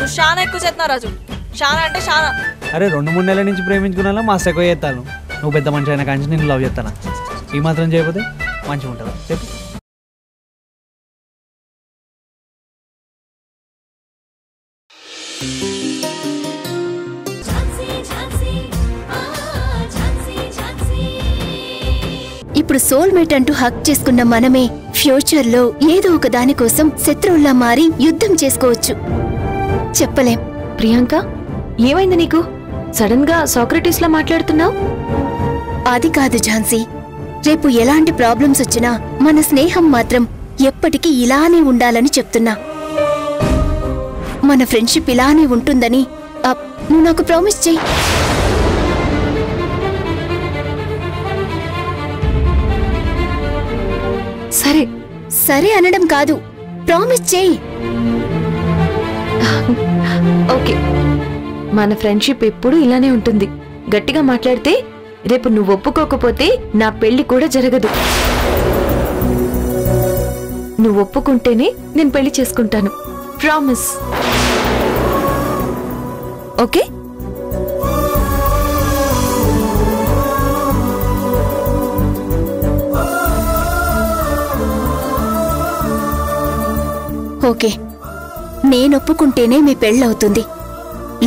నువ్వు చాలా ఎక్కువ చేస్తున్నావు రాజు. చాలా అంటే చాలా. అరే 2-3 నెలల నుంచి ప్రేమించుకున్నా మస్తు ఎక్కువ చేస్తాను. నువ్వు పెద్ద మనిషి అయినా కానీ నేను లవ్ చేస్తాను. ఈ మాత్రం చేయకపోతే మంచిగా ఉంటుందా చెప్పు. ఇప్పుడు సోల్మేట్ అంటూ హక్ చేసుకున్న మనమే ఫ్యూచర్ లో ఏదో ఒక దాని కోసం శత్రువుల్లా మారి యుద్ధం చేసుకోవచ్చు. చెప్పలేం. ప్రియాంక, ఏమైంది నీకు? సడన్ గా సాక్రటీస్ లా మాట్లాడుతున్నావు. అది కాదు ఝాన్సీ, రేపు ఎలాంటి ప్రాబ్లమ్స్ వచ్చినా మన స్నేహం మాత్రం ఎప్పటికీ ఇలానే ఉండాలని చెప్తున్నా. మన ఫ్రెండ్షిప్ ఇలానే ఉంటుందని నువ్వు నాకు ప్రామిస్ చెయ్యి. సరే సరే అనడం కాదు, ప్రామిస్ చెయ్యి. ఓకే, మన ఫ్రెండ్షిప్ ఎప్పుడు ఇలానే ఉంటుంది. గట్టిగా మాట్లాడితే రేపు నువ్వు ఒప్పుకోకపోతే నా పెళ్లి కూడా జరగదు. నువ్వు ఒప్పుకుంటేనే నేను పెళ్లి చేసుకుంటాను. ప్రామిస్. ఓకే? ఓకే, నేనొప్పుకుంటేనే మీ పెళ్ళవుతుంది,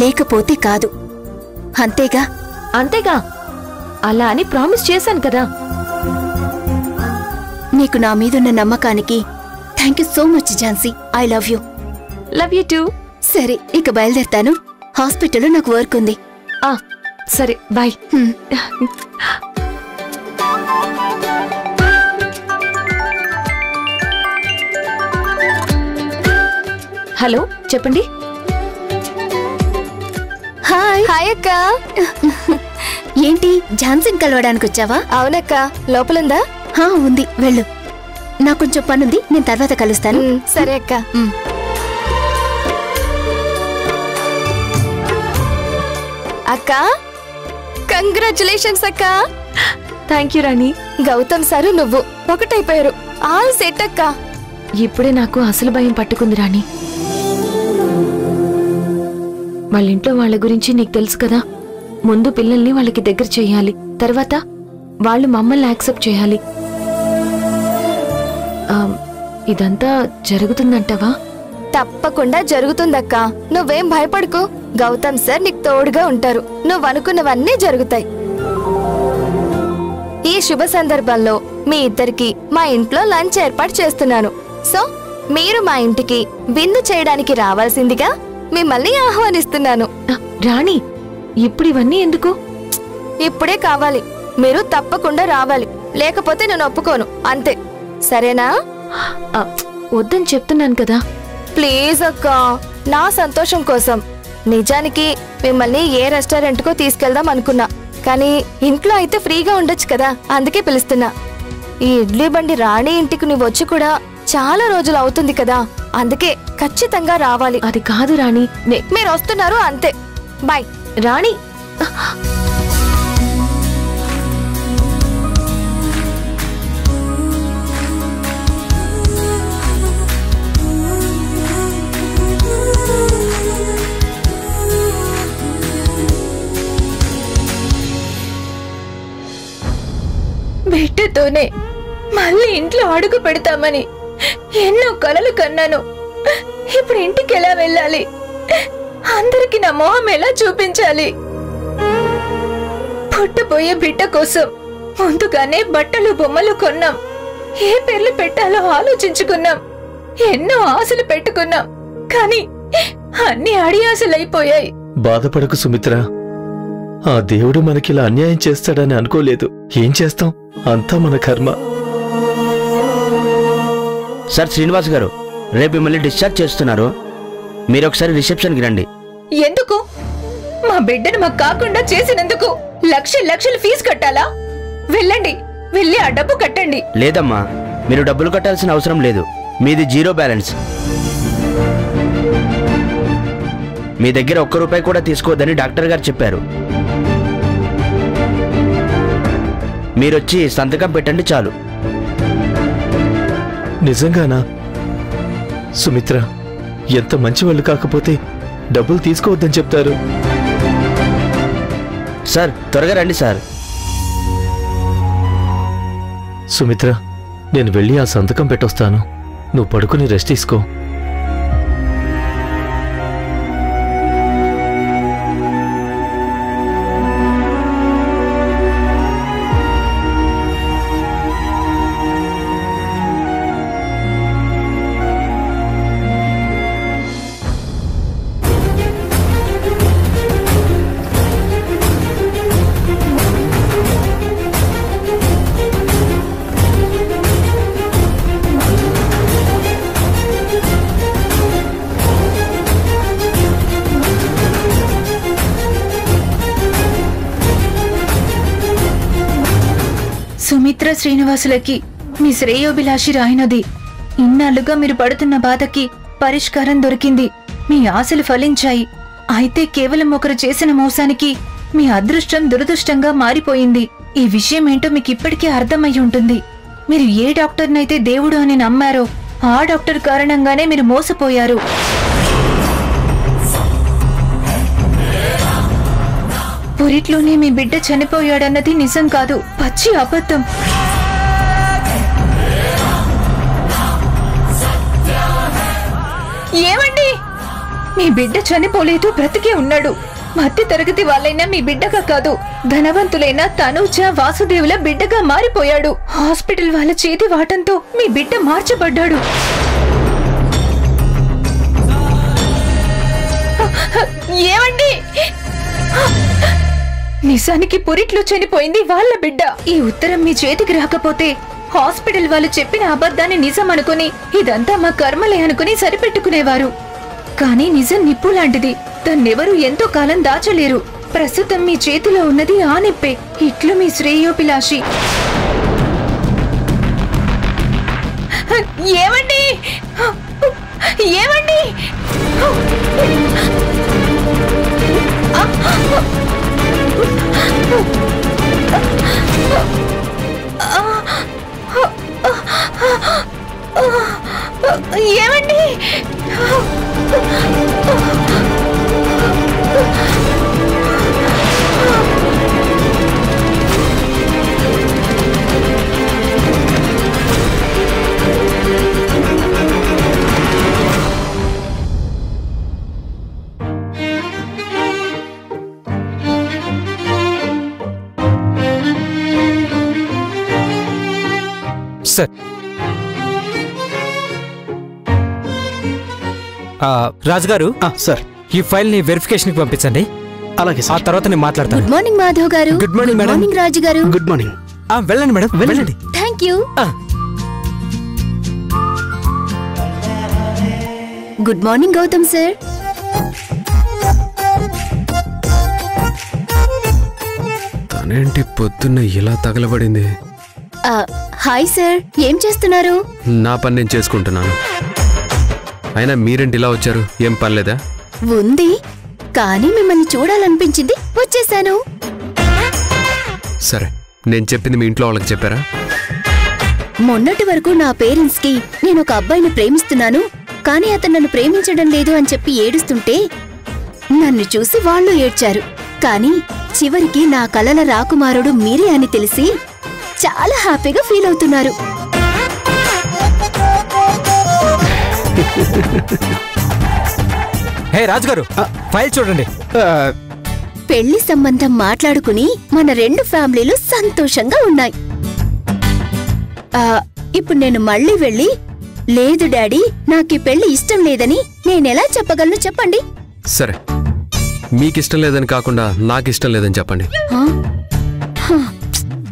లేకపోతే కాదు. అంతేగా? అంతేగా. అలా అని ప్రామిస్ చేశాను కదా. నీకు నా మీదున్న నమ్మకానికి thank you so much Jhansi. I love you. Love you two. సరే, ఇక బయలుదేరతాను. హాస్పిటల్లో నాకు వర్క్ ఉంది. సరే, బాయ్. హలో, చెప్పండి. హాయ్. హాయ్ అక్క. ఏంటి, ఝాన్సీని కలవడానికి వచ్చావా? అవునక్క, లోపలుందా? ఉంది, వెళ్ళు. నాకు కొంచెం పనుంది, నేను తర్వాత కలుస్తాను. సరే అక్క. అక్క, కంగ్రాచులేషన్స్ అక్క. Thank you Rani. Gautam sir నువ్వు ఒకటైపోయారు. ఆల్ సెట్ అక్క. ఇప్పుడే నాకు అసలు భయం పట్టుకుంది రాణి. వాళ్ళ ఇంట్లో వాళ్ళ గురించి నీకు తెలుసు కదా. ముందు పిల్లల్ని వాళ్ళకి దగ్గర చేయాలి, తర్వాత వాళ్ళు మమ్మల్ని యాక్సెప్ట్ చేయాలి. ఇదంతా జరుగుతుందంటావా? తప్పకుండా జరుగుతుందక్క. నువ్వేం భయపడకు. గౌతమ్ సార్ నీకు తోడుగా ఉంటారు. నువ్వు అనుకున్నవన్నీ జరుగుతాయి. ఈ శుభ సందర్భంలో మీ ఇద్దరికి మా ఇంట్లో లంచ్ ఏర్పాటు చేస్తున్నాను. సో మీరు మా ఇంటికి విందు చేయడానికి రావాల్సిందిగా మిమ్మల్ని ఆహ్వానిస్తున్నాను. రాణి, ఇప్పుడు ఇవన్నీ ఎందుకు? ఇప్పుడే కావాలి. మీరు తప్పకుండా రావాలి, లేకపోతే నేను ఒప్పుకోను. అంతే, సరేనా? వద్దని చెప్తున్నాను కదా. ప్లీజ్ అక్క, నా సంతోషం కోసం. నిజానికి మిమ్మల్ని ఏ రెస్టారెంట్కో తీసుకెళ్దాం అనుకున్నా, కానీ ఇంట్లో అయితే ఫ్రీగా ఉండొచ్చు కదా, అందుకే పిలుస్తున్నా. ఈ ఇడ్లీ బండి రాణి ఇంటికి నువ్వు వచ్చి కూడా చాలా రోజులు అవుతుంది కదా, అందుకే ఖచ్చితంగా రావాలి. అది కాదు రాణి, మీరు వస్తున్నారు అంతే. బాయ్. రాణి, బిడ్డతోనే మళ్ళీ ఇంట్లో అడుగు పెడతామని ఎన్నో కలలు కన్నాను. ఇప్పుడు ఇంటికి ఎలా వెళ్ళాలి? అందరికి నా మొహం ఎలా చూపించాలి? పుట్టబోయే బిడ్డ కోసం ముందుగానే బట్టలు బొమ్మలు కొన్నాం. ఏ పేర్లు పెట్టాలో ఆలోచించుకున్నాం. ఎన్నో ఆశలు పెట్టుకున్నాం, కానీ అన్ని అడియాసలైపోయాయి. బాధపడకు సుమిత్ర, ఆ దేవుడు మనకిలా అన్యాయం చేస్తాడని అనుకోలేదు. ఏం చేస్తాం, అంతా మన కర్మ. సార్ శ్రీనివాస్ గారు, రేపు మిమ్మల్ని డిశ్చార్జ్ చేస్తున్నారు. మీరు ఒకసారి రిసెప్షన్కి రండి. ఎందుకు? మా బిడ్డను మాకు కాకుండా చేసినందుకు లక్షలు ఫీజు కట్టాలా? వెళ్ళండి, వెళ్ళి ఆ డబ్బు కట్టండి. లేదమ్మా, మీరు డబ్బులు కట్టాల్సిన అవసరం లేదు. మీది జీరో బ్యాలెన్స్. మీ దగ్గర ₹1 కూడా తీసుకోవద్దని డాక్టర్ గారు చెప్పారు. మీరొచ్చి సంతకం పెట్టండి చాలు. నిజంగానా? సుమిత్ర ఎంత మంచి వాళ్ళు కాకపోతే డబ్బులు తీసుకోవద్దని చెప్తారు. సార్ త్వరగా రండి సార్. సుమిత్ర, నేను వెళ్ళి ఆ సంతకం పెట్టొస్తాను. నువ్వు పడుకుని రెస్ట్ తీసుకో. సుమిత్ర శ్రీనివాసులకి మీ శ్రేయోభిలాషి రాయినది. ఇన్నాళ్లుగా మీరు పడుతున్న బాధకి పరిష్కారం దొరికింది. మీ ఆశలు ఫలించాయి. అయితే కేవలం ఒకరు చేసిన మోసానికి మీ అదృష్టం దురదృష్టంగా మారిపోయింది. ఈ విషయం ఏంటో మీకు ఇప్పటికీ అర్థమై ఉంటుంది. మీరు ఏ డాక్టర్నైతే దేవుడు అని నమ్మారో ఆ డాక్టర్ కారణంగానే మీరు మోసపోయారు. పురిట్లోనే మీ బిడ్డ చనిపోయాడన్నది నిజం కాదు, పచ్చి అబద్ధం. ఏమండి, మీ బిడ్డ చనిపోలేదు, బ్రతికే ఉన్నాడు. మధ్య తరగతి వాళ్ళైనా మీ బిడ్డగా కాదు, ధనవంతులైన తనూజ వాసుదేవుల బిడ్డగా మారిపోయాడు. హాస్పిటల్ వాళ్ళ చేతి వాటంతో మీ బిడ్డ మార్చబడ్డాడు. ఏమండి, నిజానికి పురిట్లో చనిపోయింది వాళ్ళ బిడ్డ. ఈ ఉత్తరం మీ చేతికి రాకపోతే హాస్పిటల్ వాళ్ళు చెప్పిన అబద్ధాన్ని నిజం అనుకుని ఇదంతా మా కర్మలే అనుకుని సరిపెట్టుకునేవారు. కానీ నిజం నిప్పు లాంటిది, దాన్నెవరూ ఎంతో కాలం దాచలేరు. ప్రస్తుతం మీ చేతిలో ఉన్నది ఆ నిప్పే. ఇట్లు మీ శ్రేయోభిలాషి. ఏమండి, ఏమండి, ఏమండి, సార్ రాజుగారు, సార్ ఈ ఫైల్ ని వెరిఫికేషన్ కి పంపించండి. అలాగే ఆ తర్వాత నేను మాట్లాడతాను. Good morning Madhav garu. Good morning madam. Morning Raju garu. Good morning. వెళ్ళండి మేడం, వెళ్ళండి. Thank you. Good morning Gautam sir. తనేంటి పొద్దున్న ఇలా తగలబడింది? హాయ్ సార్, ఏం చేస్తున్నారు? నా పని నేను చేసుకుంటున్నాను. అయినా మీరేంటి ఇలా వచ్చారు? ఏం పనిలేదా? ఉంది, కానీ మిమ్మల్ని చూడాలనిపించింది, వచ్చేసాను. సరే, నేను చెప్పింది మీ ఇంట్లో వాళ్ళకి చెప్పారా? మొన్నటి వరకు నా పేరెంట్స్ కి నేను ఒక అబ్బాయిని ప్రేమిస్తున్నాను, కానీ అతను నన్ను ప్రేమించడం లేదు అని చెప్పి ఏడుస్తుంటే నన్ను చూసి వాళ్ళు ఏడ్చారు. కానీ చివరికి నా కలల రాకుమారుడు మీరే అని తెలిసి చాలా హ్యాపీగా ఫీల్ అవుతున్నారు. హే రాజుగారు, ఫైల్ చూడండి. పెళ్లి సంబంధం మాట్లాడుకుని మన రెండు ఫ్యామిలీలు సంతోషంగా ఉన్నాయి. ఇప్పుడు నేను మళ్ళీ వెళ్ళి లేదు డాడీ, నాకు ఈ పెళ్లి ఇష్టం లేదని నేనెలా చెప్పగలను చెప్పండి? సరే, మీకిష్టం లేదని కాకుండా నాకిష్టం లేదని చెప్పండి.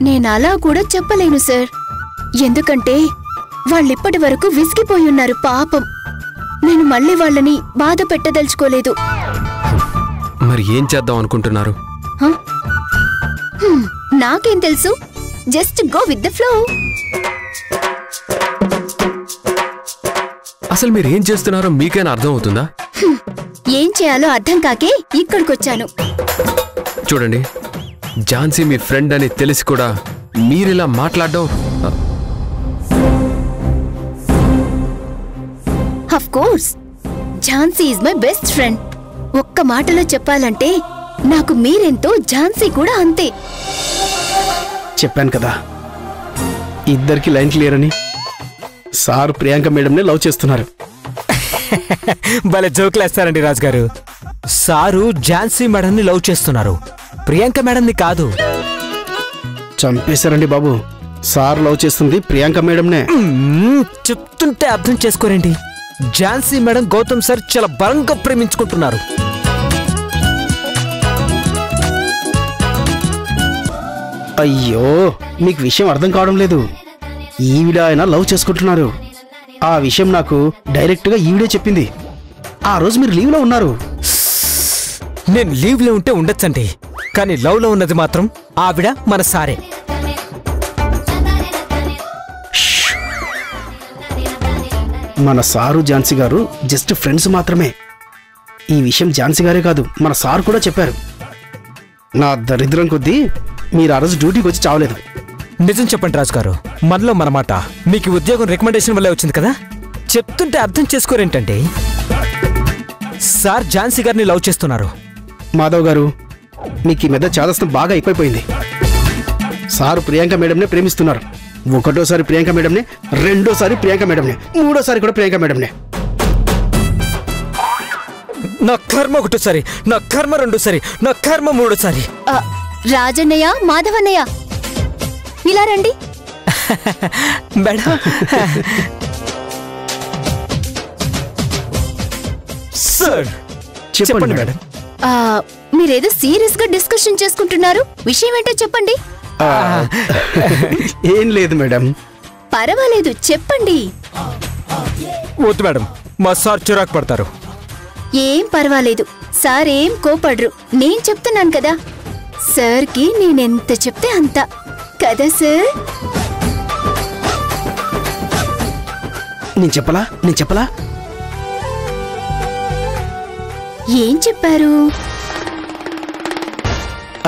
నేను అలా కూడా చెప్పలేను సార్, ఎందుకంటే వాళ్ళిప్పటి వరకు విసిగిపోయున్నారు పాపం. నేను మళ్ళీ వాళ్ళని బాధ పెట్టదలుచుకోలేదు. మరి ఏం చేద్దాం అనుకుంటున్నారు? నాకేం తెలుసు, just go with the flow. అసలు మీరు ఏం చేస్తున్నారో మీకైనా అర్థం అవుతుందా? ఏం చేయాలో అర్థం కాకే ఇక్కడికొచ్చాను. చూడండి, ఝాన్సీ మీ ఫ్రెండ్ అని తెలిసి కూడా మీరిలా మాట్లాడడం. Of course, Jhansi is my best friend. ఒక్క మాటలో చెప్పాలంటే నాకు మీరెంతో ఝాన్సీ కూడా అంతే. చెప్పాను కదా ఇద్దరికి లైన్ క్లియర్ అని. సార్ ప్రియాంక మేడంనే లవ్ చేస్తున్నారు. భలే జోకులేస్తారండి రాజుగారు. సారు ఝాన్సీ మేడంని లవ్ చేస్తున్నారు, ప్రియాంక మేడంని కాదు. చంపేశారండి బాబు. సార్ లవ్ చేస్తుంది ప్రియాంక మేడంనే. చెప్తుంటే అర్థం చేసుకోరేంటి? ఝాన్సీ మేడం గౌతమ్ సార్ చాలా బలంగా ప్రేమించుకుంటున్నారు. అయ్యో మీకు విషయం అర్థం కావడం లేదు. ఈవిడ ఆయన లవ్ చేసుకుంటున్నారు. ఆ విషయం నాకు డైరెక్ట్ గా ఈవిడే చెప్పింది. ఆ రోజు మీరు లీవ్ లో ఉన్నారు. నేను లీవ్ లో ఉంటే ఉండొచ్చండి, కానీ లవ్ లో ఉన్నది మాత్రం ఆవిడ మన సారే. మన సారు ఝాన్సీ గారు జస్ట్ ఫ్రెండ్స్ మాత్రమే. ఈ విషయం ఝాన్సీ గారే కాదు, మన సార్ కూడా చెప్పారు. నా దరిద్రం కొద్దీ మీరు ఆ రోజు డ్యూటీకి వచ్చి చావలేదు. నిజం చెప్పండి రాజుగారు, మనలో మన మాట. మీకు ఉద్యోగం రికమెండేషన్ వల్లే వచ్చింది కదా. చెప్తుంటే అర్థం చేసుకోరేంటండి? సార్ ఝాన్సీ గారిని లవ్ చేస్తున్నారు. మాధవ్ గారు, మీకు ఈ మీద చాదస్తం బాగా ఎక్కువైపోయింది. సారు ప్రియాంక మేడంనే ప్రేమిస్తున్నారు. ఒకటోసారి ప్రియాంక మేడంనే, రెండోసారి ప్రియాంక మేడంనే, మూడోసారి కూడా ప్రియాంక మేడంనే. నా కర్మ ఒకటోసారి, నా కర్మ రెండోసారి, నా కర్మ మూడోసారి. రాజన్నయ్య, మాధవన్నయ్య, ఇలా రండి. మేడం సార్ చెప్పండి మేడం. మీరేదో సీరియస్ గా డిస్కషన్ చేసుకుంటున్నారు. విషయం ఏంటో చెప్పండి. ఏం లేదు మేడం. పర్వాలేదు, చెప్పండి. వద్దు మేడం, మా సార్ చిరాకు పడతారు. ఏం పర్వాలేదు, సార్ ఏం కోపడ్రు. నేను చెప్తున్నాను కదా, సార్కి నేనెంత చెప్తే అంత కదా సార్. నేను చెప్పలా? ఏం చెప్పారు?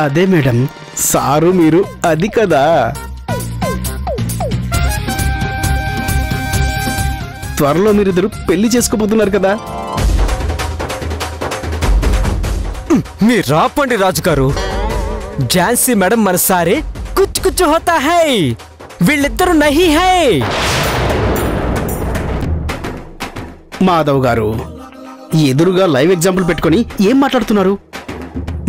అదే మేడం, సారు మీరు అది కదా. త్వరలో మీరిద్దరు పెళ్లి చేసుకోబోతున్నారు కదా. మీరు రాపండి రాజుగారు. ఝాన్సీ మేడం మన సారే కుచ్ కుచ్ హోతా హై, వీళ్ళిద్దరు నహీ హై. మాధవ్ గారు, ఎదురుగా లైవ్ ఎగ్జాంపుల్ పెట్టుకొని ఏం మాట్లాడుతున్నారు?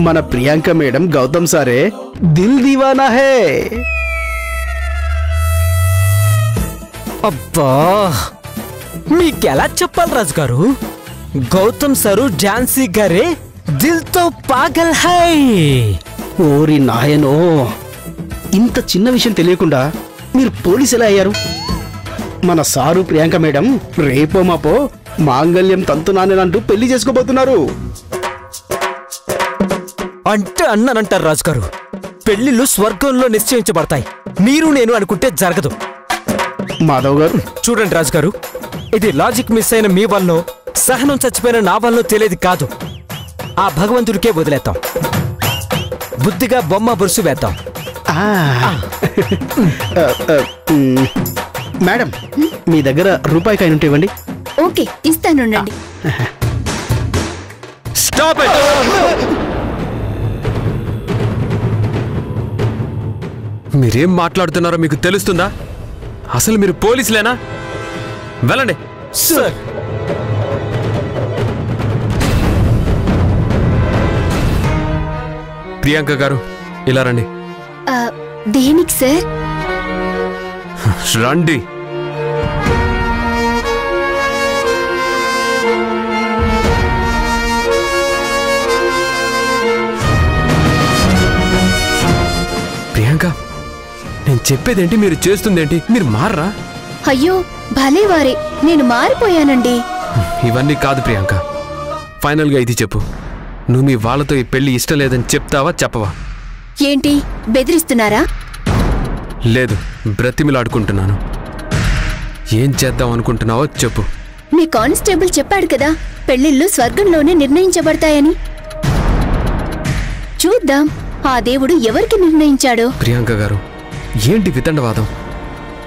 మన ప్రియాంక మేడం గౌతమ్ సారే దిల్ దీవానా హే. అబ్బా, మీకెలా చెప్పాలి రాజుగారు? గౌతమ్ సారు ఝాన్సీ గారే దిల్ తో పాగల్ హై. ఓరి నాయనో, ఇంత చిన్న విషయం తెలియకుండా మీరు పోలీసు ఎలా అయ్యారు? మన సారు ప్రియాంక మేడం రేపో మాపో మాంగళ్యం తంతునానంటూ పెళ్లి చేసుకోబోతున్నారు. అంటే అన్నానంటారు రాజుగారు, పెళ్లిళ్ళు స్వర్గంలో నిశ్చయించబడతాయి. మీరు నేను అనుకుంటే జరగదు. మాధవ్ గారు చూడండి రాజుగారు, ఇది లాజిక్ మిస్ అయిన మీ వల్ల, సహనం చచ్చిపోయిన నా వల్ల తెలియదు కాదు. ఆ భగవంతుడికే వదిలేద్దాం. బుద్ధిగా బొమ్మ బొరుసు వేద్దాం. మేడం, మీ దగ్గర రూపాయి కాయిన్ ఉంటే ఇవ్వండి. ఓకే, ఇస్తానుండండి. Stop it. మీరేం మాట్లాడుతున్నారో మీకు తెలుస్తుందా? అసలు మీరు పోలీసులేనా? వెళ్ళండి. సార్, ప్రియాంక గారు ఇలా రండి. దేనికి సార్? రండి. ప్రియాంక, నేను చెప్పేదేంటి, మీరు చేస్తుందేంటి? మీరు మారరా? అయ్యో భలే వారే, నేను మారిపోయానండి. ఇవన్నీ కాదు ప్రియాంక, ఫైనల్గా ఇది చెప్పు. నువ్వు మీ వాళ్ళతో ఈ పెళ్లి ఇష్టం లేదని చెప్తావా చెప్పవా? ఏంటి బెదిరిస్తున్నారా? లేదు, బ్రతిమిలాడుకుంటున్నాను. ఏం చేద్దాం అనుకుంటున్నావో చెప్పు. మీ కానిస్టేబుల్ చెప్పాడు కదా, పెళ్లిళ్ళు స్వర్గంలోనే నిర్ణయించబడతాయని. చూద్దాం ఆ దేవుడు ఎవరికి నిర్ణయించాడో. ప్రియాంక గారు, ఏంటి వితండవాదం?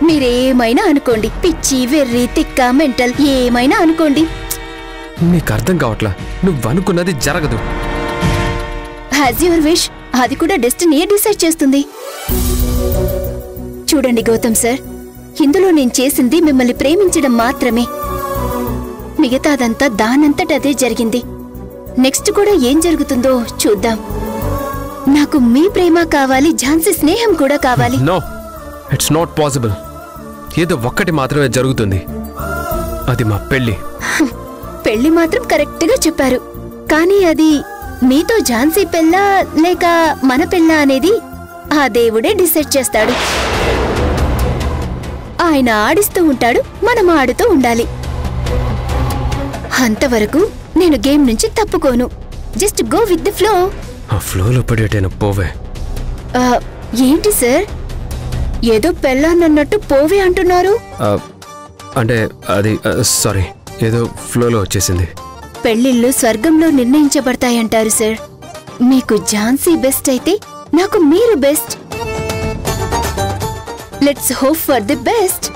మీరేమైనా అనుకోండి, పిచ్చి వెర్రి తిక్క మెంటల్ ఏమైనా అనుకోండి. నీకు అర్థం కావట్లా. నువ్వు అనుకున్నది జరగదు. Has your wish. అది కూడా డెస్టినీయే డిసైడ్ చేస్తుంది. చూడండి గౌతమ్ సార్, ఇందులో నేను చేసింది మిమ్మల్ని ప్రేమించడం మాత్రమే. మిగతాదంతా దానంతటదే జరిగింది. నెక్స్ట్ కూడా ఏం జరుగుతుందో చూద్దాం. నాకు మీ ప్రేమ కావాలి, ఝాన్సీ స్నేహం కూడా కావాలి. No, it's not possible. ఏదో ఒక్కటి మాత్రమే జరుగుతుంది, అది మా పెళ్లి. పెళ్లి మాత్రం కరెక్ట్ గా చెప్పారు, కానీ అది మీతో ఝాన్సీ పెళ్ళా లేక మన పెళ్ళా అనేది ఆ దేవుడే డిసైడ్ చేస్తాడు. ఆయన ఆడిస్తూ ఉంటాడు, మనం ఆడుతూ ఉండాలి. అంతవరకు నేను గేమ్ నుంచి తప్పుకోను. Just go with the flow. ఆ ఫ్లోలో పడేటైనా పోవే. ఏంటి సార్, ఏదో పెళ్ళాన్నట్టు పోవే అంటున్నారు? అంటే అది సారీ, ఏదో ఫ్లోలో వచ్చేసింది. పెళ్లిళ్ళు స్వర్గంలో నిర్ణయించబడతాయంటారు సార్. మీకు ఝాన్సీ బెస్ట్ అయితే నాకు మీరు best. Let's hope for the best.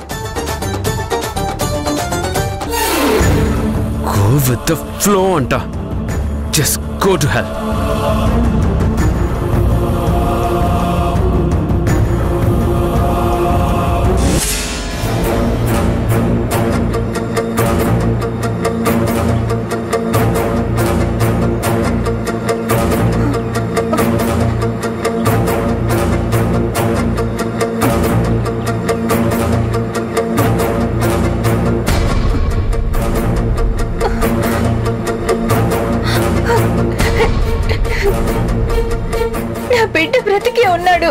Go with the flow అంట. Just go to hell. నా బిడ్డ బ్రతికే ఉన్నాడు.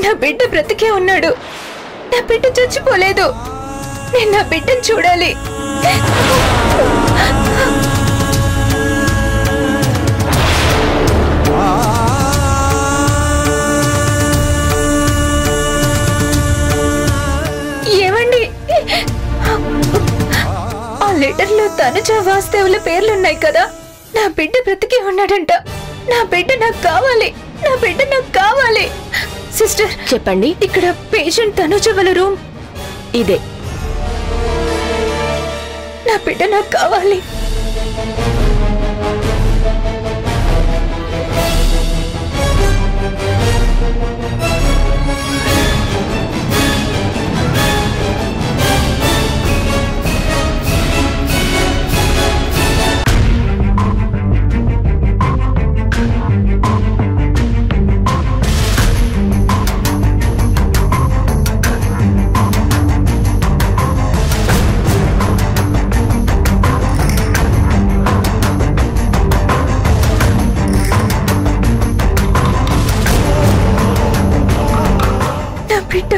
నా బిడ్డ బ్రతికే ఉన్నాడు. నా బిడ్డ చచ్చిపోలేదు. నేను నా బిడ్డను చూడాలి. ఏమండి, ఆ లెటర్లో తనుజ వాస్తవుల పేర్లున్నాయి కదా. నా బిడ్డ బ్రతికి ఉన్నాడంట. నా బిడ్డ నాకు కావాలి. నా బిడ్డ నాకు కావాలి. సిస్టర్ చెప్పండి. ఇక్కడ పేషెంట్ తనుజ వాళ్ళ రూమ్ ఇదే. నా బిడ్డ నాకు కావాలి. బిడ్డ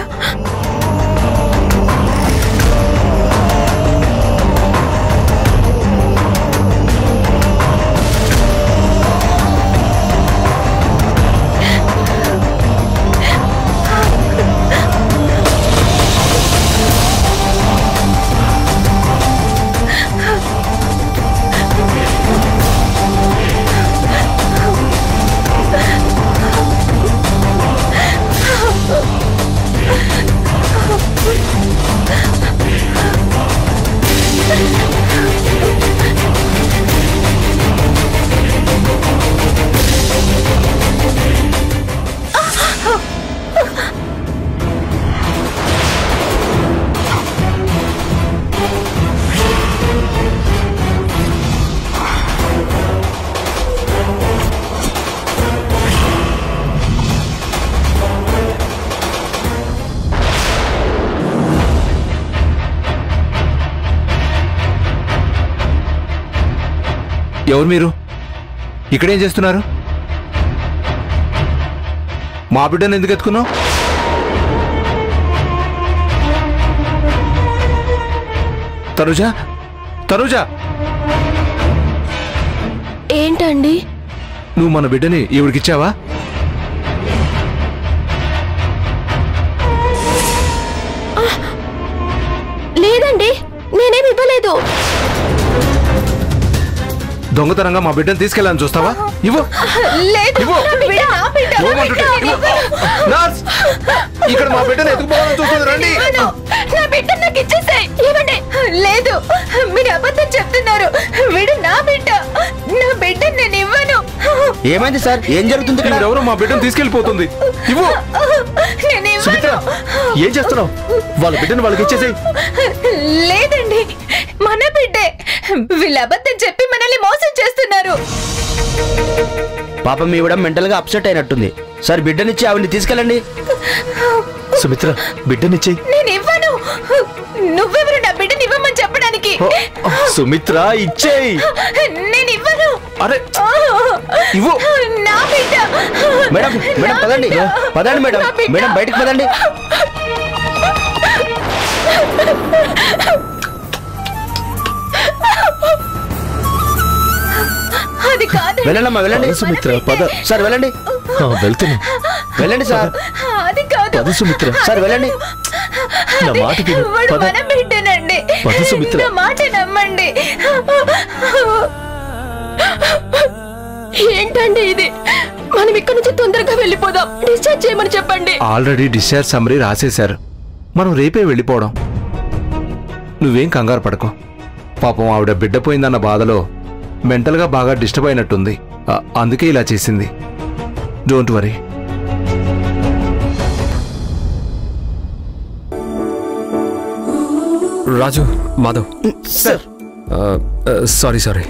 ఎవరు మీరు? ఇక్కడేం చేస్తున్నారు? మా బిడ్డను ఎందుకు ఎత్తుకున్నావు? తనుజ, తనుజ, ఏంటండి? నువ్వు మన బిడ్డని ఈవిడికిచ్చావా? లేదండి, నేనేమి ఇవ్వలేదు. దొంగతనంగా మా బిడ్డను తీసుకెళ్ళాలని చూస్తావా? ఇవ్వు లేదు, ఇవ్వు. నా బిడ్డ, నా బిడ్డ, నా ఇవ్వమంటుంటే బిడ్డ, ఇవ్వు. నర్స్, ఇక్కడ మా బిడ్డను ఎత్తుకుపోవాలని చూస్తుంది, రండి. ఇవ్వను. నా బిడ్డ నాకు ఇచ్చేసాయి. ఇవ్వండి. లేదు, మీరు అబద్ధం చెప్తున్నారు. వీడు నా బిడ్డ. నా బిడ్డ నేను ఇవ్వను. ఏమైంది సార్? ఏం జరుగుతుంది ఇక్కడ? ఎవరో మా బిడ్డను తీసుకెళ్ళిపోతుంది. ఇవ్వు. నేను సుమిత్ర, ఇవ్వను. ఏం చేస్తున్నావు? వాళ్ళ బిడ్డను వాళ్ళకి ఇచ్చేసేయ్. లేదండి, మన బిడ్డే. వీళ్ళు అబద్ధం చెప్పి మనల్ని మోసం చేస్తున్నారు. పాపం ఇవ్వడం మెంటల్ గా అప్సెట్ అయినట్టుంది. సార్ బిడ్డనిచ్చి ఆవిడ్ని తీసుకెళ్ళండి. సుమిత్ర, బిడ్డనిచ్చేయ్. నేను ఇవ్వను. నువ్వెవరు నా బిడ్డని ఇవ్వమని చెప్పడానికి? సుమిత్ర, ఇచ్చేయ్. నేను ఇవ్వను. అరే ఇవ్వు. నా బిడ్డ. మేడం మేడం పదండి పదండి మేడం. మేడం బయటికి పదండి. అది కాదు. వెళ్ళండమ్మా, వెళ్ళండి. సుమిత్ర, పద. సార్ వెళ్ళండి. వెళ్తున్నా. వెళ్ళండి సార్. అది కాదు. పద సుమిత్ర. సార్ వెళ్ళండి. నా మాట విను. వాడు పద. మన బిడ్డనండి. పద సుమిత్ర. నా మాట నమ్మండి. ఏంటండి ఇది? మనం ఇక్కడ నుంచి తొందరగా వెళ్ళిపోదాం. డిశ్చార్జ్ చేయమని చెప్పండి. ఆల్రెడీ డిశ్చార్జ్ సమ్మరీ రాసేశారు. మనం రేపే వెళ్ళిపోవడం. నువ్వేం కంగారు పడకు. పాపం ఆవిడ బిడ్డ పోయిందన్న బాధలో మెంటల్గా బాగా డిస్టర్బ్ అయినట్టుంది. అందుకే ఇలా చేసింది. Don't worry. Raju, Madhav sir. Sorry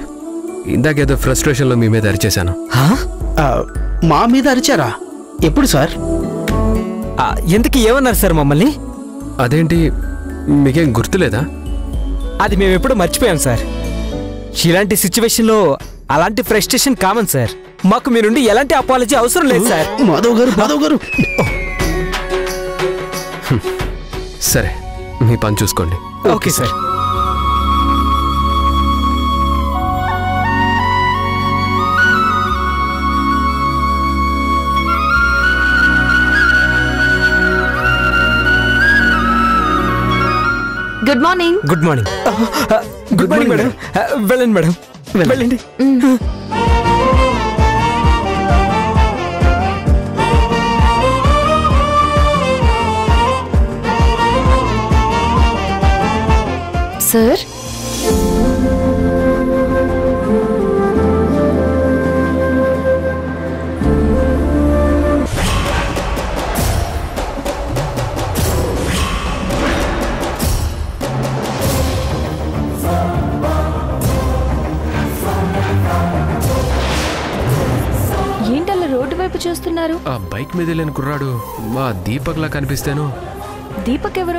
ఇందాకేదో ఫ్రస్ట్రేషన్లో మీ మీద అరిచేశాను. మా మీద అరిచారా? ఎప్పుడు సార్? ఎందుకు ఏమన్నారు సార్ మమ్మల్ని? అదేంటి, మీకేం గుర్తులేదా? అది మేము ఎప్పుడూ మర్చిపోయాం సార్. ఇలాంటి సిచ్యువేషన్లో అలాంటి ఫ్రస్ట్రేషన్ కామన్ సార్. మాకు మీ నుండి ఎలాంటి అపాలజీ అవసరం లేదు సార్. మాధవ్ గారు సరే, మీ పని చూసుకోండి. Okay sir. Good morning. Good morning. Good morning madam. వెళ్ళండి మేడం, వెళ్ళండి. సార్, ఏంటలా రోడ్డు వైపు చూస్తున్నారు? ఆ బైక్ మీద వెళ్ళిన కుర్రాడు మా దీపక్లా కనిపిస్తాను. దీపక్ ఎవరు?